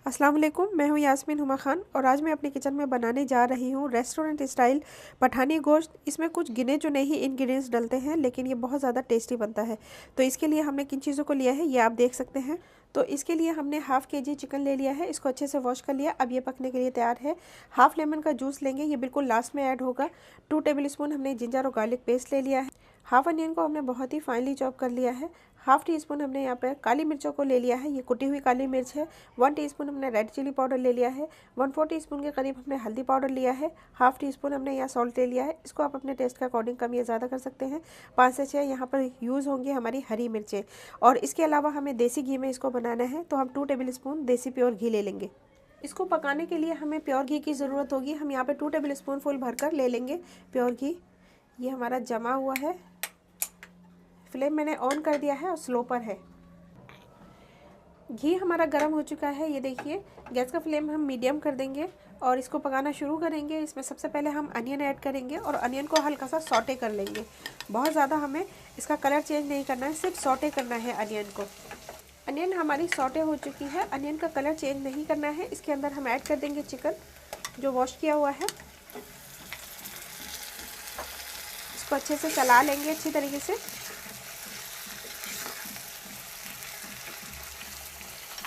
अस्सलाम वालेकुम, मैं हूं यास्मीन हुमा खान और आज मैं अपने किचन में बनाने जा रही हूं रेस्टोरेंट स्टाइल पठानी गोश्त। इसमें कुछ गिने चुने ही इंग्रेडिएंट्स डलते हैं, लेकिन ये बहुत ज़्यादा टेस्टी बनता है। तो इसके लिए हमने किन चीज़ों को लिया है ये आप देख सकते हैं। तो इसके लिए हमने हाफ़ केजी चिकन ले लिया है, इसको अच्छे से वॉश कर लिया। अब ये पकने के लिए तैयार है। हाफ़ लेमन का जूस लेंगे, ये बिल्कुल लास्ट में ऐड होगा। 2 टेबल स्पून हमने जिंजर और गार्लिक पेस्ट ले लिया है। हाफ़ अनियन को हमने बहुत ही फाइनली चॉप कर लिया है। हाफ़ टी स्पून हमने यहाँ पर काली मिर्चों को ले लिया है, ये कुटी हुई काली मिर्च है। 1 टीस्पून हमने रेड चिली पाउडर ले लिया है। 1/4 टीस्पून के करीब हमने हल्दी पाउडर लिया है। हाफ़ टी स्पून हमने यहाँ सॉल्ट ले लिया है। इसको आप अपने टेस्ट के अकॉर्डिंग कम या ज़्यादा कर सकते हैं। 5 से 6 यहाँ पर यूज़ होंगी हमारी हरी मिर्चें। और इसके अलावा हमें देसी घी में इसको बनाना है, तो हम 2 टेबल स्पून देसी प्योर घी ले लेंगे। इसको पकाने के लिए हमें प्योर घी की ज़रूरत होगी। हम यहाँ पर 2 टेबल स्पून फुल भरकर ले लेंगे प्योर घी। ये हमारा जमा हुआ है। फ्लेम मैंने ऑन कर दिया है और स्लो पर है। घी हमारा गर्म हो चुका है, ये देखिए। गैस का फ्लेम हम मीडियम कर देंगे और इसको पकाना शुरू करेंगे। इसमें सबसे पहले हम अनियन ऐड करेंगे और अनियन को हल्का सा सॉटे कर लेंगे। बहुत ज़्यादा हमें इसका कलर चेंज नहीं करना है, सिर्फ सॉटे करना है अनियन को। अनियन हमारी सॉटे हो चुकी है, अनियन का कलर चेंज नहीं करना है। इसके अंदर हम ऐड कर देंगे चिकन जो वॉश किया हुआ है। इसको अच्छे से चला लेंगे अच्छी तरीके से।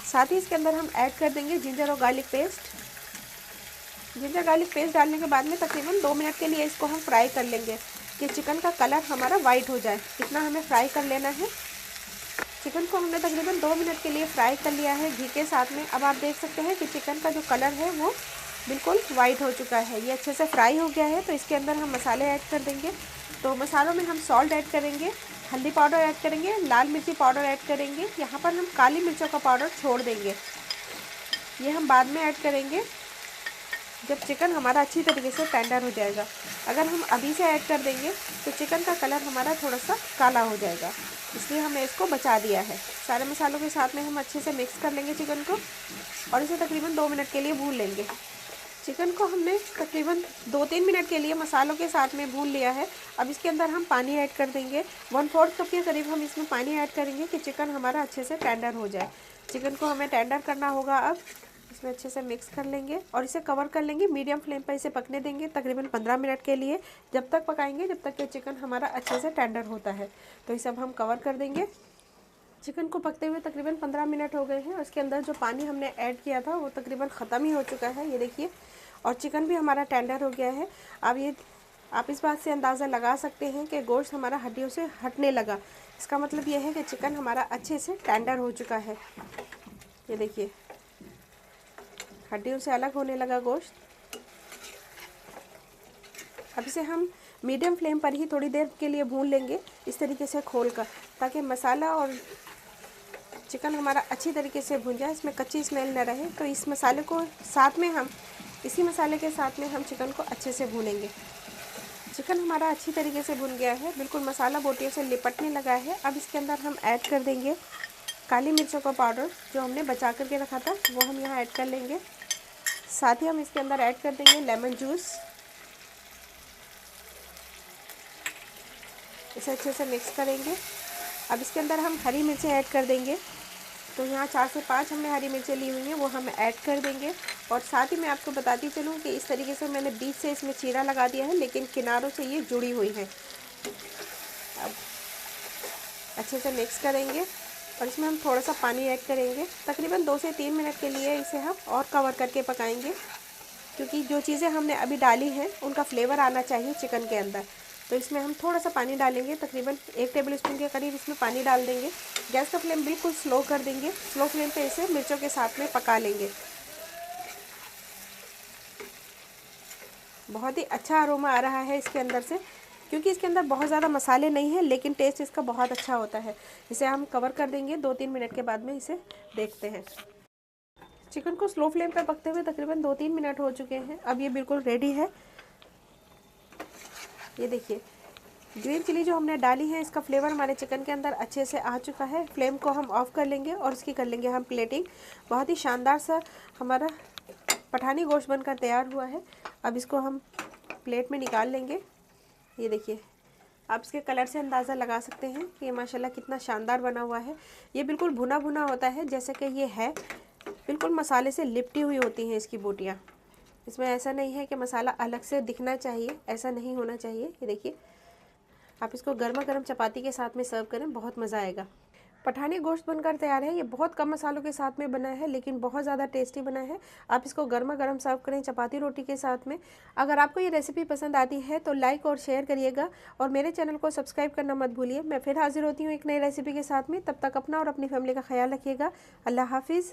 साथ ही इसके अंदर हम ऐड कर देंगे जिंजर और garlic paste. Ginger garlic paste डालने के बाद में तकरीबन 2 मिनट के लिए इसको हम फ्राई कर लेंगे कि चिकन का कलर हमारा वाइट हो जाए। इतना हमें फ्राई कर लेना है। चिकन को हमने तकरीबन 2 मिनट के लिए फ्राई कर लिया है घी के साथ में। अब आप देख सकते हैं कि चिकन का जो कलर है वो बिल्कुल वाइट हो चुका है, ये अच्छे से फ्राई हो गया है। तो इसके अंदर हम मसाले ऐड कर देंगे। तो मसालों में हम सॉल्ट ऐड करेंगे, हल्दी पाउडर ऐड करेंगे, लाल मिर्ची पाउडर ऐड करेंगे। यहाँ पर हम काली मिर्चों का पाउडर छोड़ देंगे, ये हम बाद में ऐड करेंगे जब चिकन हमारा अच्छी तरीके से टेंडर हो जाएगा। अगर हम अभी से ऐड कर देंगे तो चिकन का कलर हमारा थोड़ा सा काला हो जाएगा, इसलिए हमने इसको बचा दिया है। सारे मसालों के साथ में हम अच्छे से मिक्स कर लेंगे चिकन को और इसे तकरीबन 2 मिनट के लिए भून लेंगे। चिकन को हमने तकरीबन 2-3 मिनट के लिए मसालों के साथ में भून लिया है। अब इसके अंदर हम पानी ऐड कर देंगे। 1/4 कप के करीब हम इसमें पानी ऐड करेंगे कि चिकन हमारा अच्छे से टेंडर हो जाए। चिकन को हमें टेंडर करना होगा। अब इसमें अच्छे से मिक्स कर लेंगे और इसे कवर कर लेंगे। मीडियम फ्लेम पर इसे पकने देंगे तकरीबन 15 मिनट के लिए। जब तक पकाएंगे जब तक कि चिकन हमारा अच्छे से टेंडर होता है। तो इसे अब हम कवर कर देंगे। चिकन को पकते हुए तकरीबन 15 मिनट हो गए हैं और इसके अंदर जो पानी हमने ऐड किया था वो तकरीबन ख़त्म ही हो चुका है, ये देखिए। और चिकन भी हमारा टेंडर हो गया है। अब ये आप इस बात से अंदाज़ा लगा सकते हैं कि गोश्त हमारा हड्डियों से हटने लगा। इसका मतलब ये है कि चिकन हमारा अच्छे से टेंडर हो चुका है, ये देखिए। हड्डियों से अलग होने लगा गोश्त। अब इसे हम मीडियम फ्लेम पर ही थोड़ी देर के लिए भून लेंगे, इस तरीके से खोलकर, ताकि मसाला और चिकन हमारा अच्छी तरीके से भुन जाए, इसमें कच्ची स्मेल न रहे। तो इस मसाले को साथ में हम इसी मसाले के साथ में हम चिकन को अच्छे से भूनेंगे। चिकन हमारा अच्छी तरीके से भुन गया है, बिल्कुल मसाला बोटियों से लिपटने लगा है। अब इसके अंदर हम ऐड कर देंगे काली मिर्चों का पाउडर जो हमने बचा करके रखा था, वो हम यहाँ ऐड कर लेंगे। साथ ही हम इसके अंदर ऐड कर देंगे लेमन जूस। इसे अच्छे से मिक्स करेंगे। अब इसके अंदर हम हरी मिर्चें ऐड कर देंगे। तो यहाँ 4 से 5 हमने हरी मिर्चें ली हुई हैं, वो हम ऐड कर देंगे। और साथ ही मैं आपको बताती चलूँ कि इस तरीके से मैंने बीच से इसमें चीरा लगा दिया है, लेकिन किनारों से ये जुड़ी हुई है। अब अच्छे से मिक्स करेंगे और इसमें हम थोड़ा सा पानी ऐड करेंगे। तकरीबन 2 से 3 मिनट के लिए इसे हम और कवर करके पकाएंगे, क्योंकि जो चीज़ें हमने अभी डाली हैं उनका फ्लेवर आना चाहिए चिकन के अंदर। तो इसमें हम थोड़ा सा पानी डालेंगे, तकरीबन 1 टेबल स्पून के करीब इसमें पानी डाल देंगे। गैस का फ्लेम बिल्कुल स्लो कर देंगे। स्लो फ्लेम पे इसे मिर्चों के साथ में पका लेंगे। बहुत ही अच्छा अरोमा आ रहा है इसके अंदर से, क्योंकि इसके अंदर बहुत ज़्यादा मसाले नहीं हैं, लेकिन टेस्ट इसका बहुत अच्छा होता है। इसे हम कवर कर देंगे। 2-3 मिनट के बाद में इसे देखते हैं। चिकन को स्लो फ्लेम पर पकते हुए तकरीबन 2-3 मिनट हो चुके हैं। अब ये बिल्कुल रेडी है, ये देखिए। ग्रीन चिली जो हमने डाली है, इसका फ्लेवर हमारे चिकन के अंदर अच्छे से आ चुका है। फ्लेम को हम ऑफ़ कर लेंगे और इसकी कर लेंगे हम प्लेटिंग। बहुत ही शानदार सा हमारा पठानी गोश्त बनकर तैयार हुआ है। अब इसको हम प्लेट में निकाल लेंगे। ये देखिए, आप इसके कलर से अंदाज़ा लगा सकते हैं कि ये माशाल्लाह कितना शानदार बना हुआ है। ये बिल्कुल भुना भुना होता है जैसे कि ये है। बिल्कुल मसाले से लिपटी हुई होती हैं इसकी बोटियाँ। इसमें ऐसा नहीं है कि मसाला अलग से दिखना चाहिए, ऐसा नहीं होना चाहिए। ये देखिए, आप इसको गर्मा गर्म चपाती के साथ में सर्व करें, बहुत मज़ा आएगा। पठानी गोश्त बनकर तैयार है। ये बहुत कम मसालों के साथ में बना है, लेकिन बहुत ज़्यादा टेस्टी बना है। आप इसको गर्मा गर्म सर्व करें चपाती रोटी के साथ में। अगर आपको ये रेसिपी पसंद आती है तो लाइक और शेयर करिएगा, और मेरे चैनल को सब्सक्राइब करना मत भूलिए। मैं फिर हाजिर होती हूँ एक नई रेसिपी के साथ में। तब तक अपना और अपनी फैमिली का ख्याल रखिएगा। अल्लाह हाफिज़।